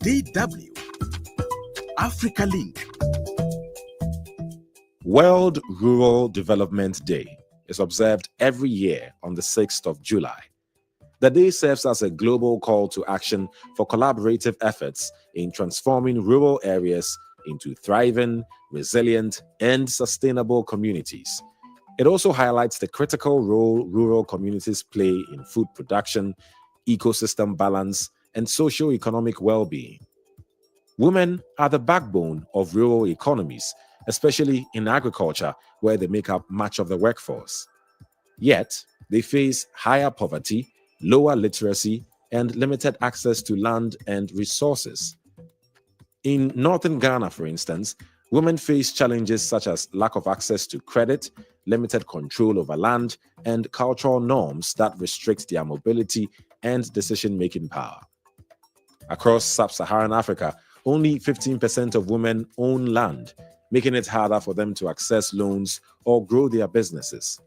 DW Africa Link. World Rural Development Day is observed every year on the 6th of July. The day serves as a global call to action for collaborative efforts in transforming rural areas into thriving, resilient, and sustainable communities. It also highlights the critical role rural communities play in food production, ecosystem balance, and socio-economic well-being. Women are the backbone of rural economies, especially in agriculture, where they make up much of the workforce. Yet, they face higher poverty, lower literacy, and limited access to land and resources. In northern Ghana, for instance, women face challenges such as lack of access to credit, limited control over land, and cultural norms that restrict their mobility and decision-making power. Across sub-Saharan Africa, only 15% of women own land, making it harder for them to access loans or grow their businesses.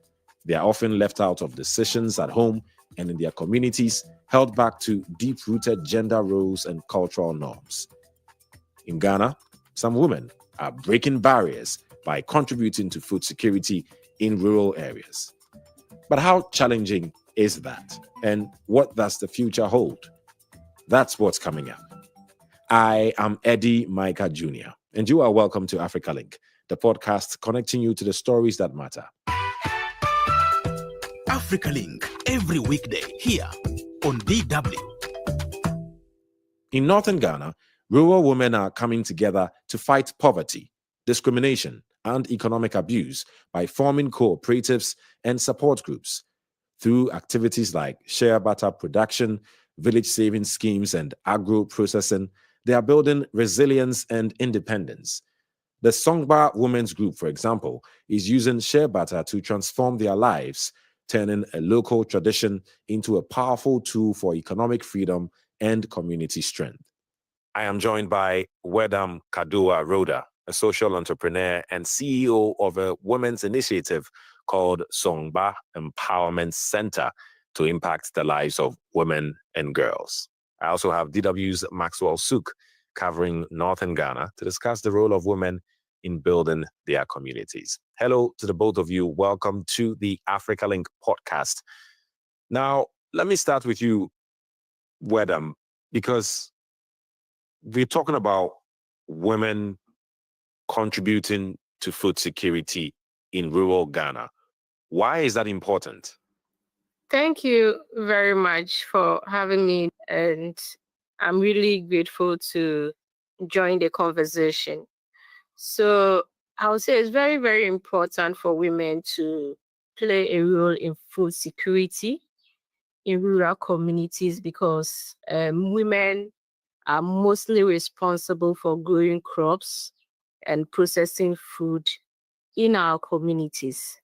They are often left out of decisions at home and in their communities, held back to deep-rooted gender roles and cultural norms. In Ghana, some women are breaking barriers by contributing to food security in rural areas. But how challenging is that? And what does the future hold? That's what's coming up. I am Eddie Micah Jr., and you are welcome to Africa Link, the podcast connecting you to the stories that matter. Africa Link, every weekday here on DW. In northern Ghana, rural women are coming together to fight poverty, discrimination, and economic abuse by forming cooperatives and support groups. Through activities like shea butter production, village saving schemes, and agro-processing, they are building resilience and independence. The Songba Women's Group, for example, is using shea butter to transform their lives, turning a local tradition into a powerful tool for economic freedom and community strength. I am joined by Wedam Kadua Roda, a social entrepreneur and CEO of a women's initiative called Songba Empowerment Center to impact the lives of women and girls. I also have DW's Maxwell Sook covering northern Ghana to discuss the role of women in building their communities. Hello to the both of you. Welcome to the Africa Link podcast. Now, let me start with you, Wedam, because we're talking about women contributing to food security in rural Ghana. Why is that important? Thank you very much for having me, and I'm really grateful to join the conversation. So I would say it's very, very important for women to play a role in food security in rural communities because women are mostly responsible for growing crops and processing food in our communities.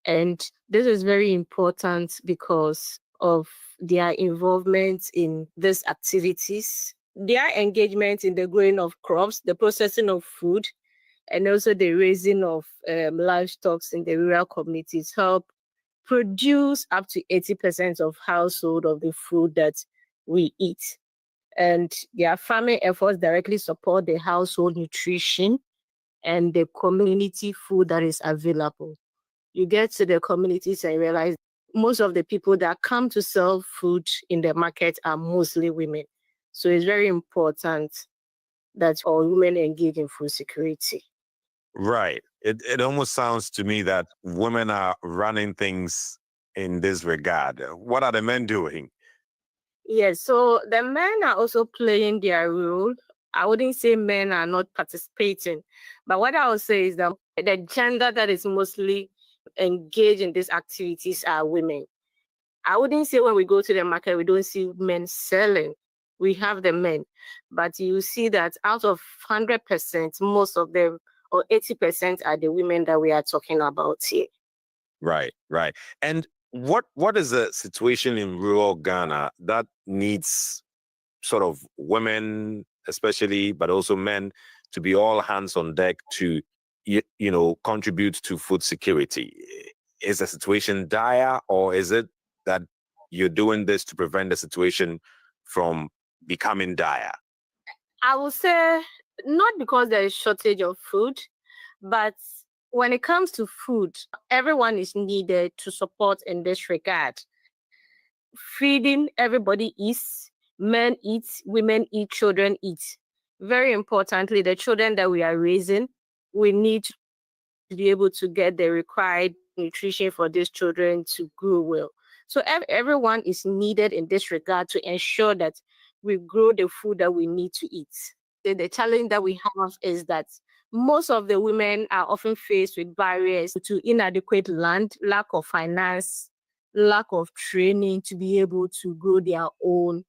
And this is very important because of their involvement in these activities, their engagement in the growing of crops, the processing of food, and also the raising of livestock in the rural communities help produce up to 80% of household of the food that we eat. And their farming efforts directly support the household nutrition and the community food that is available. You get to the communities and realize most of the people that come to sell food in the market are mostly women. So it's very important that all women engage in food security. Right. It almost sounds to me that women are running things in this regard. What are the men doing? Yes, so the men are also playing their role. I wouldn't say men are not participating, but what I would say is that the gender that is mostly engaged in these activities are women. I wouldn't say when we go to the market, we don't see men selling. We have the men, but you see that out of 100%, most of them, or 80% are the women that we are talking about here. Right. And what is the situation in rural Ghana that needs sort of women, especially, but also men, to be all hands on deck to, contribute to food security? Is the situation dire, or is it that you're doing this to prevent the situation from becoming dire? I will say not because there is shortage of food, but when it comes to food, everyone is needed to support in this regard. Feeding everybody eats, men eat, women eat, children eat. Very importantly, the children that we are raising, we need to be able to get the required nutrition for these children to grow well. So everyone is needed in this regard to ensure that we grow the food that we need to eat. The challenge that we have is that most of the women are often faced with barriers to inadequate land, lack of finance, lack of training to be able to grow their own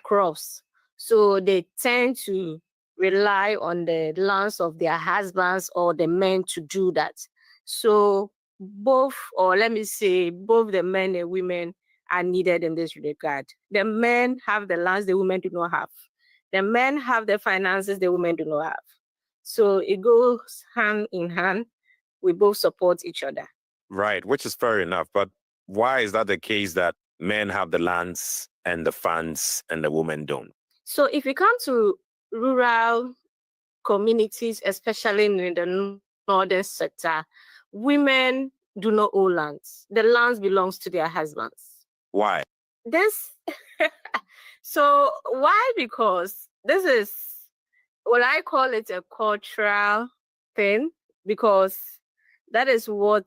crops. So they tend to rely on the lands of their husbands or the men to do that. So both, or let me say, both the men and women are needed in this regard. The men have the lands the women do not have. The men have the finances the women do not have. So it goes hand in hand. We both support each other. Right, which is fair enough. But why is that the case that men have the lands and the funds and the women don't? So if we come to rural communities, especially in the northern sector, women do not own lands. The lands belongs to their husbands. Why? This so why? Because this is what I call it a cultural thing, because that is what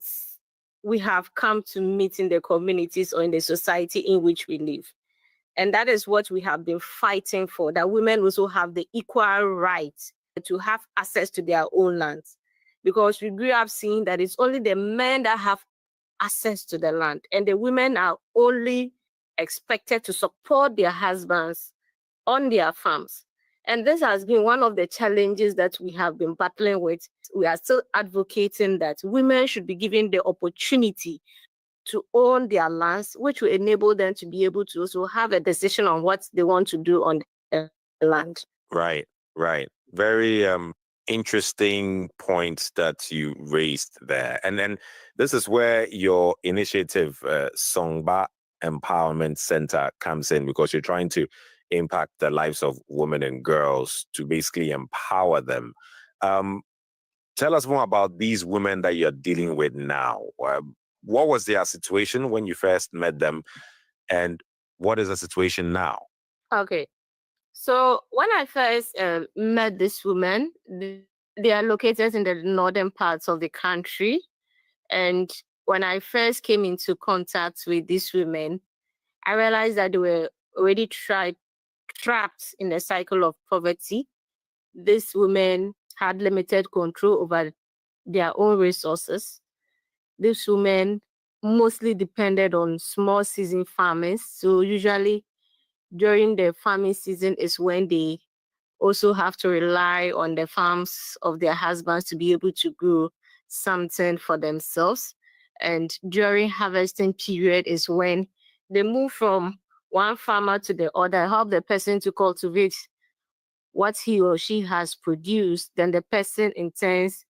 we have come to meet in the communities or in the society in which we live. And that is what we have been fighting for, that women also have the equal right to have access to their own lands. Because we grew up seeing that it's only the men that have access to the land, and the women are only expected to support their husbands on their farms. And this has been one of the challenges that we have been battling with. We are still advocating that women should be given the opportunity to own their lands, which will enable them to be able to also have a decision on what they want to do on the land. Right, right. Very interesting points that you raised there. And then this is where your initiative, Songba Empowerment Center, comes in, because you're trying to impact the lives of women and girls to basically empower them. Tell us more about these women that you're dealing with now. What was their situation when you first met them, and what is the situation now? Okay. So when I first met this woman, they are located in the northern parts of the country. And when I first came into contact with these women, I realized that they were already trapped in a cycle of poverty. These women had limited control over their own resources. These women mostly depended on small season farmers. So usually during the farming season is when they also have to rely on the farms of their husbands to be able to grow something for themselves. And during harvesting period is when they move from one farmer to the other, help the person to cultivate what he or she has produced. Then the person intends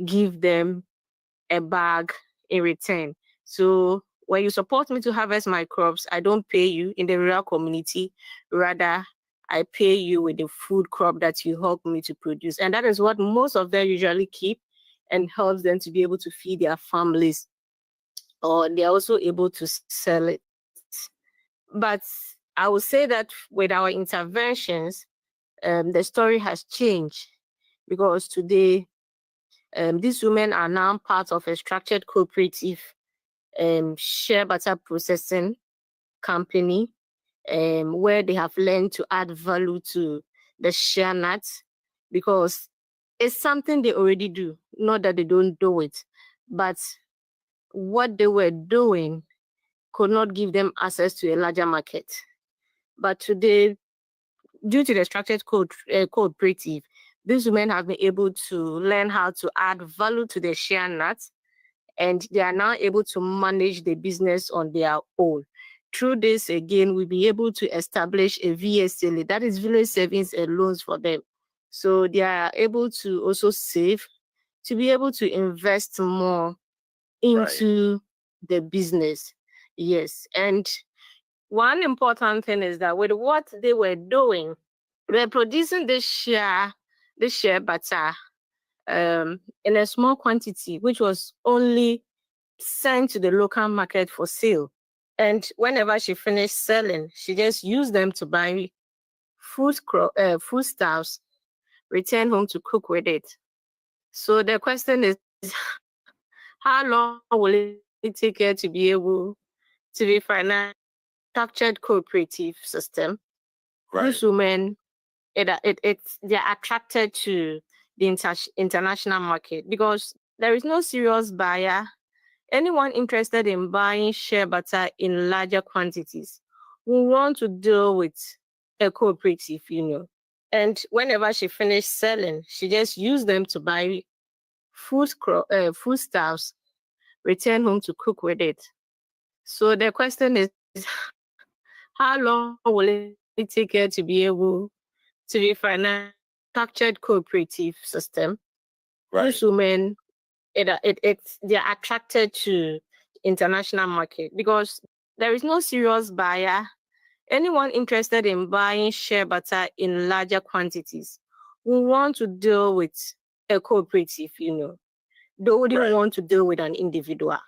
give them a bag in return. So when you support me to harvest my crops, I don't pay you in the rural community. Rather, I pay you with the food crop that you help me to produce. And that is what most of them usually keep and helps them to be able to feed their families, or they're also able to sell it. But I would say that with our interventions, the story has changed, because today these women are now part of a structured cooperative share butter processing company, where they have learned to add value to the share nuts, because it's something they already do, not that they don't do it, but what they were doing could not give them access to a larger market. But today, due to the structured cooperative, these women have been able to learn how to add value to the share nuts, and they are now able to manage the business on their own. Through this, again, we'll be able to establish a VSLA, that is Village Savings and Loans for them. So they are able to also save, to be able to invest more into the business. Yes. And one important thing is that with what they were doing, They're producing this share butter in a small quantity, which was only sent to the local market for sale. And whenever she finished selling, she just used them to buy foodstuffs, return home to cook with it. So the question is, how long will it take her to be able to be financed structured cooperative system? Right. These women, they're attracted to the international market because there is no serious buyer. Anyone interested in buying shea butter in larger quantities will want to deal with a cooperative, And whenever she finished selling, she just used them to buy foodstuffs, return home to cook with it. So the question is, how long will it take her to be able to refinance structured cooperative system? Right. These women, they're attracted to international market because there is no serious buyer. Anyone interested in buying shea butter in larger quantities will want to deal with a cooperative, They wouldn't want to deal with an individual.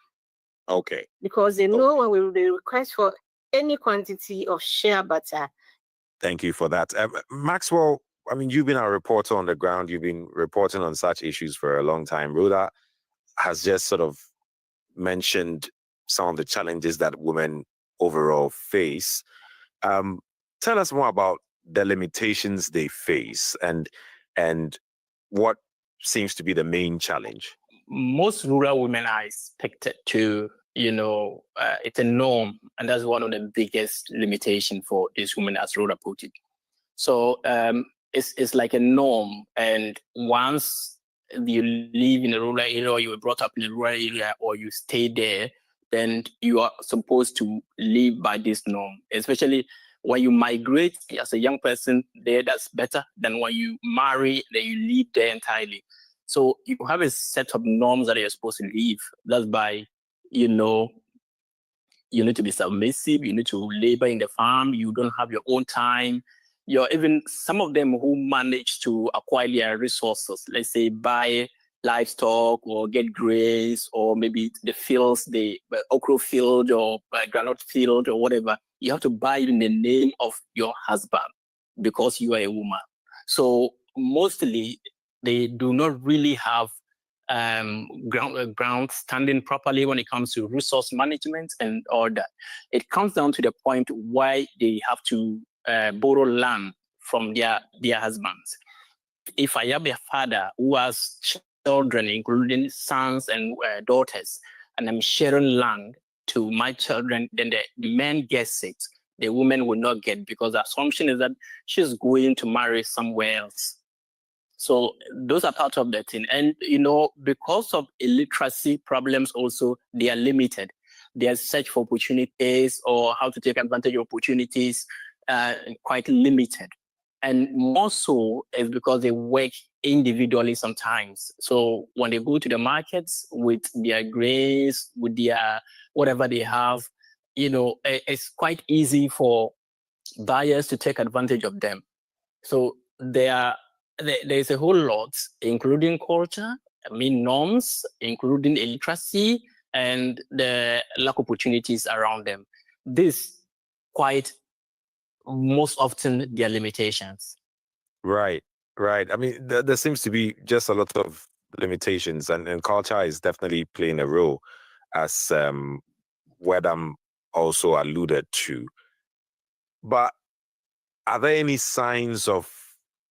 Okay. Because they know when they request for any quantity of shea butter. Thank you for that. Maxwell, I mean, you've been a reporter on the ground. You've been reporting on such issues for a long time. Rhoda has just sort of mentioned some of the challenges that women overall face. Tell us more about the limitations they face and what seems to be the main challenge. Most rural women are expected to, it's a norm, and that's one of the biggest limitation for these women, as Rhoda put it. So it's like a norm, and once you live in a rural area, or you were brought up in a rural area, or you stay there, then you are supposed to live by this norm. Especially when you migrate as a young person there, that's better than when you marry, then you live there entirely. So you have a set of norms that you're supposed to live. That's by, you need to be submissive, you need to labor in the farm, you don't have your own time. You're even some of them who manage to acquire their resources, let's say buy livestock or get grains, or maybe the fields, the okra field or granite field or whatever. You have to buy in the name of your husband because you are a woman. So mostly they do not really have ground standing properly when it comes to resource management and all that. It comes down to the point why they have to borrow land from their husbands. If I have a father who has children, including sons and daughters, and I'm sharing land to my children, then the man gets it. The woman will not get, because the assumption is that she's going to marry somewhere else. So those are part of the thing. And, because of illiteracy problems also, they are limited. Their search for opportunities or how to take advantage of opportunities quite limited. And more so is because they work individually sometimes. So when they go to the markets with their grains, with their whatever they have, it's quite easy for buyers to take advantage of them. So there's a whole lot, including culture, norms, including illiteracy, and the lack of opportunities around them. This quite most often their limitations. Right. I mean, there seems to be just a lot of limitations, and culture is definitely playing a role, as Wedam also alluded to. But are there any signs of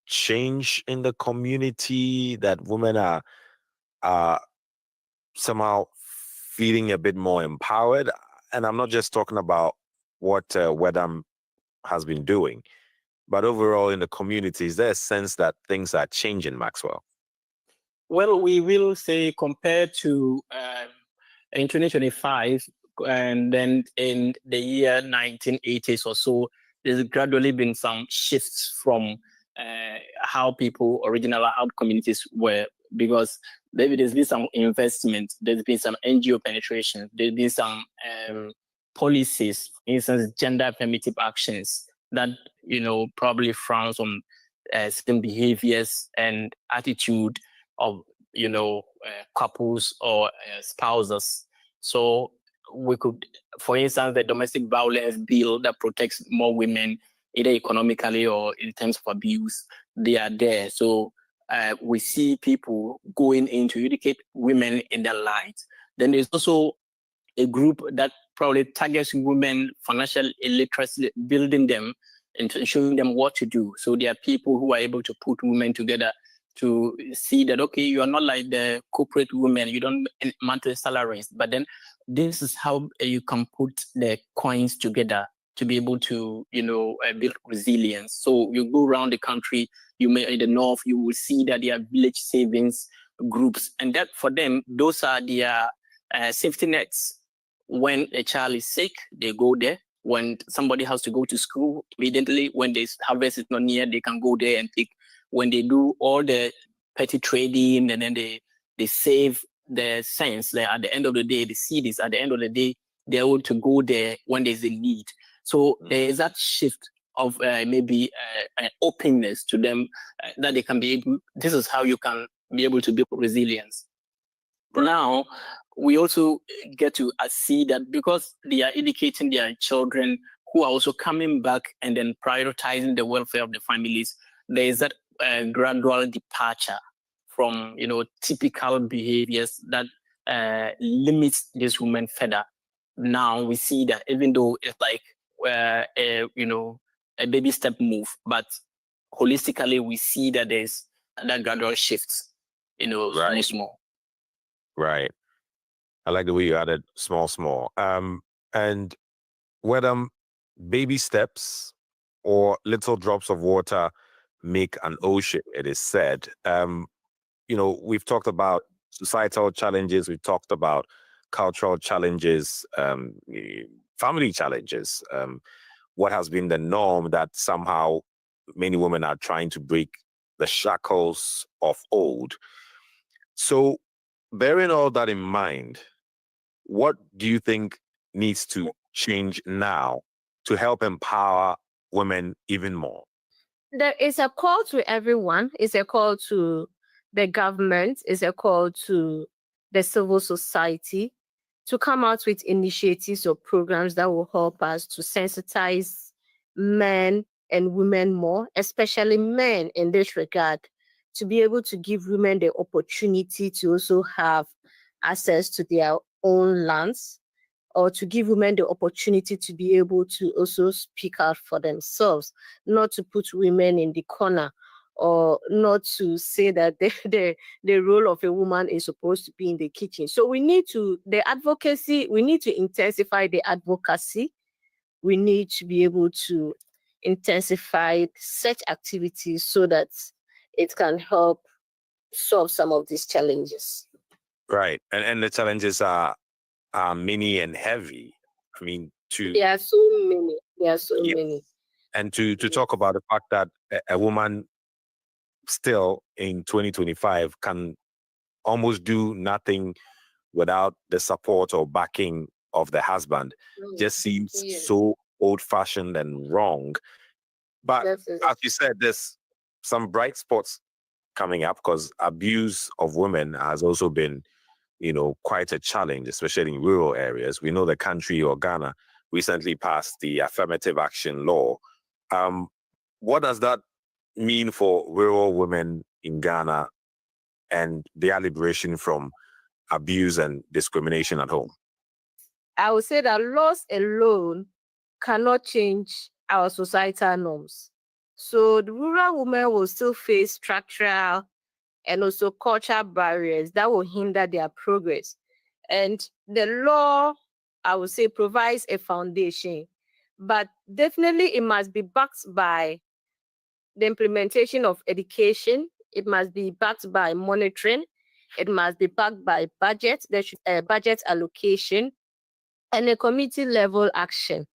change in the community that women are somehow feeling a bit more empowered? And I'm not just talking about what Wedam has been doing, but overall in the community, is there a sense that things are changing, Maxwell? Well, we will say compared to in 2025, and then in the year 1980s or so, there's gradually been some shifts from how communities were, because maybe there's been some investment, there's been some NGO penetration, there's been some policies, for instance, gender affirmative actions that, probably frowns on certain behaviors and attitude of, couples or spouses. So we could, for instance, the domestic violence bill that protects more women, either economically or in terms of abuse, they are there. So we see people going in to educate women in their lives. Then there's also a group that probably targets women financial illiteracy, building them and showing them what to do. So there are people who are able to put women together to see that, okay, you are not like the corporate women, you don't monthly salaries, but then this is how you can put the coins together to be able to, build resilience. So you go around the country, you may in the north, you will see that there are village savings groups, and that for them, those are their safety nets. When a child is sick, they go there. When somebody has to go to school, immediately when the harvest is not near, they can go there and pick. When they do all the petty trading, and then they save the cents, at the end of the day, the seeds, at the end of the day, they're able to go there when there's a need. So there is that shift of maybe an openness to them that they can be able, this is how you can be able to build resilience. Now, we also get to see that because they are educating their children who are also coming back and then prioritizing the welfare of the families, there is that gradual departure from, typical behaviors that limits this woman further. Now we see that even though it's like, a baby step move, but holistically we see that there's that gradual shifts, Right. small. Right. I like the way you added small. And whether baby steps or little drops of water make an ocean, it is said. We've talked about societal challenges, we've talked about cultural challenges, family challenges, what has been the norm that somehow many women are trying to break the shackles of old. So, bearing all that in mind, what do you think needs to change now to help empower women even more? There is a call to everyone. It's a call to the government. It's a call to the civil society to come out with initiatives or programs that will help us to sensitize men and women more, especially men in this regard, to be able to give women the opportunity to also have access to their own lands, or to give women the opportunity to be able to also speak out for themselves, not to put women in the corner, or not to say that the role of a woman is supposed to be in the kitchen. So we need to intensify the advocacy. We need to be able to intensify such activities so that it can help solve some of these challenges. Right. And the challenges are many and heavy. I mean, There are so many. Many. And to talk about the fact that a woman still in 2025 can almost do nothing without the support or backing of the husband just seems so old-fashioned and wrong. But as you said, there's some bright spots coming up, because abuse of women has also been, quite a challenge, especially in rural areas. We know the country, or Ghana, recently passed the affirmative action law. What does that mean for rural women in Ghana and their liberation from abuse and discrimination at home? I would say that laws alone cannot change our societal norms. So the rural women will still face structural and also cultural barriers that will hinder their progress. And the law, I would say, provides a foundation, but definitely it must be backed by the implementation of education. It must be backed by monitoring. It must be backed by budget. There should budget allocation and a community level action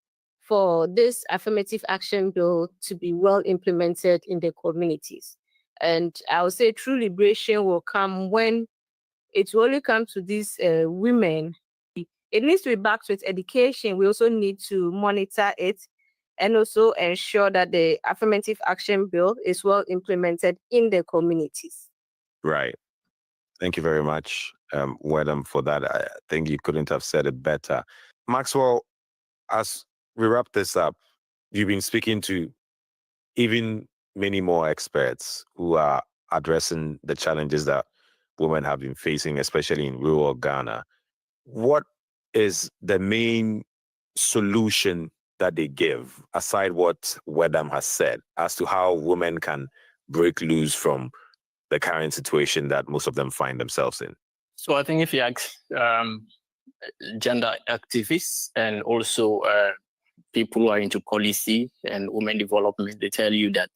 for this affirmative action bill to be well implemented in the communities. And I would say true liberation will come when it will only come to these women. It needs to be backed with education. We also need to monitor it. and also ensure that the affirmative action bill is well implemented in the communities. Right. Thank you very much, Wedam, for that. I think you couldn't have said it better. Maxwell, as we wrap this up, you've been speaking to even many more experts who are addressing the challenges that women have been facing, especially in rural Ghana. What is the main solution that they give, aside what Wedam has said, as to how women can break loose from the current situation that most of them find themselves in? So I think if you ask gender activists and also people who are into policy and women development, they tell you that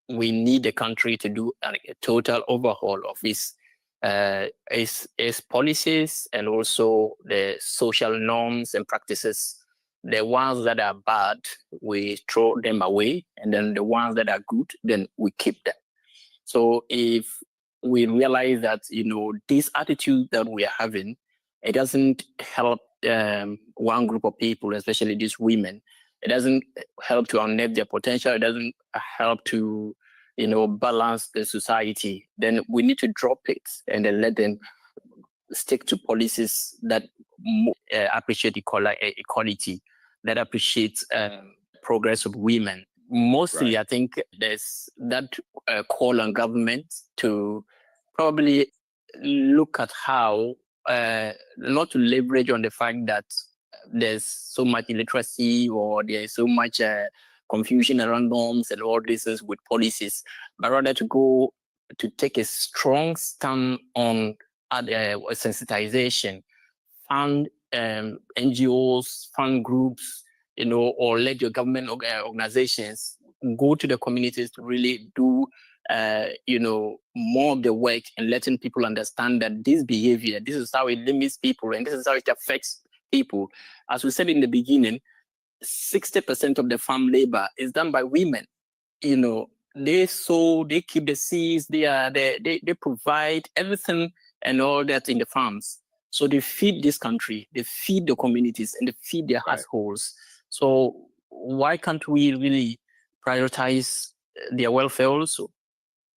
we need the country to do a total overhaul of its policies and also the social norms and practices. The ones that are bad, we throw them away, and then the ones that are good, then we keep them. So if we realize that, this attitude that we are having, it doesn't help one group of people, especially these women. It doesn't help to unleash their potential. It doesn't help to, balance the society. Then we need to drop it and then let them stick to policies that appreciate equality, that appreciate progress of women. Mostly, right. I think there's that call on government to probably look at how not to leverage on the fact that there's so much illiteracy or there's so much confusion around norms and all this is with policies, but rather to take a strong stand on sensitization, fund NGOs, fund groups, or let your government organizations go to the communities to really do, more of the work and letting people understand that this behavior, this is how it limits people and this is how it affects people. As we said in the beginning, 60% of the farm labor is done by women. They sow, they keep the seeds, they provide everything and all that in the farms. So they feed this country, they feed the communities, and they feed their households. So why can't we really prioritize their welfare also?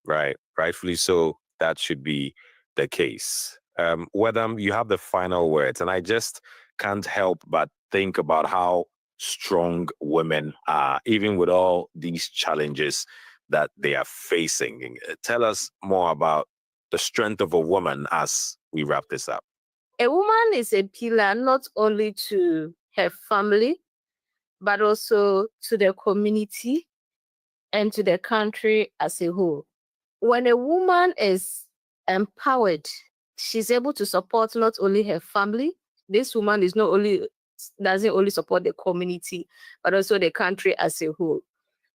Right, rightfully so. That should be the case. Wedam, you have the final words, and I just can't help but think about how strong women are, even with all these challenges that they are facing. Tell us more about the strength of a woman as we wrap this up. A woman is a pillar not only to her family, but also to the community and to the country as a whole. When a woman is empowered, she's able to support not only her family. This woman doesn't only support the community, but also the country as a whole.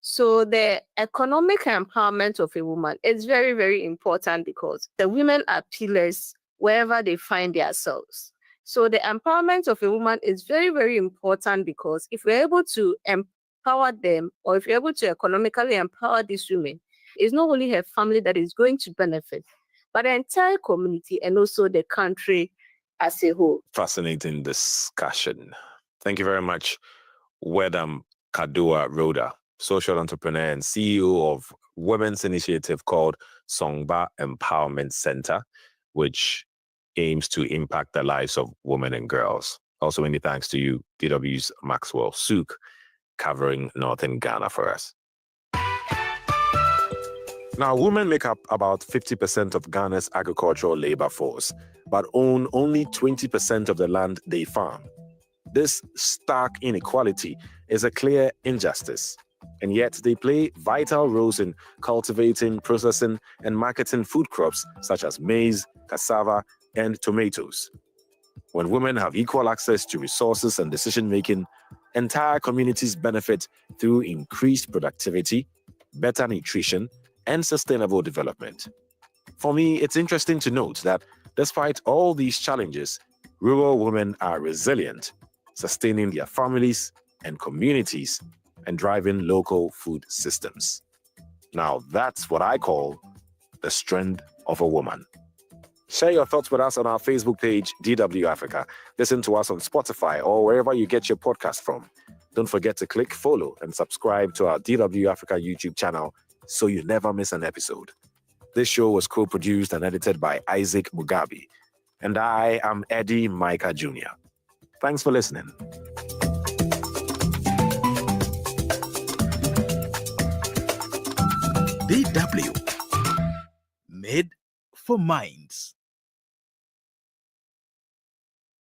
So the economic empowerment of a woman is very, very important because the women are pillars wherever they find themselves. So the empowerment of a woman is very, very important because if we're able to empower them, or if you're able to economically empower these women, it's not only her family that is going to benefit, but the entire community and also the country as a whole. Fascinating discussion. Thank you very much, Wedam Kadua Roda, social entrepreneur and CEO of women's initiative called Songba Empowerment Center, which aims to impact the lives of women and girls. Also, many thanks to you, DW's Maxwell Sook, covering Northern Ghana for us. Now, women make up about 50% of Ghana's agricultural labor force, but own only 20% of the land they farm. This stark inequality is a clear injustice, and yet they play vital roles in cultivating, processing, and marketing food crops such as maize, cassava, and tomatoes. When women have equal access to resources and decision-making, entire communities benefit through increased productivity, better nutrition, and sustainable development. For me, it's interesting to note that despite all these challenges, rural women are resilient, sustaining their families and communities and driving local food systems. Now, that's what I call the strength of a woman. Share your thoughts with us on our Facebook page, DW Africa. Listen to us on Spotify or wherever you get your podcast from. Don't forget to click follow and subscribe to our DW Africa YouTube channel so you never miss an episode. This show was co-produced and edited by Isaac Mugabe, and I am Eddie Micah Jr. Thanks for listening. DW, made for minds.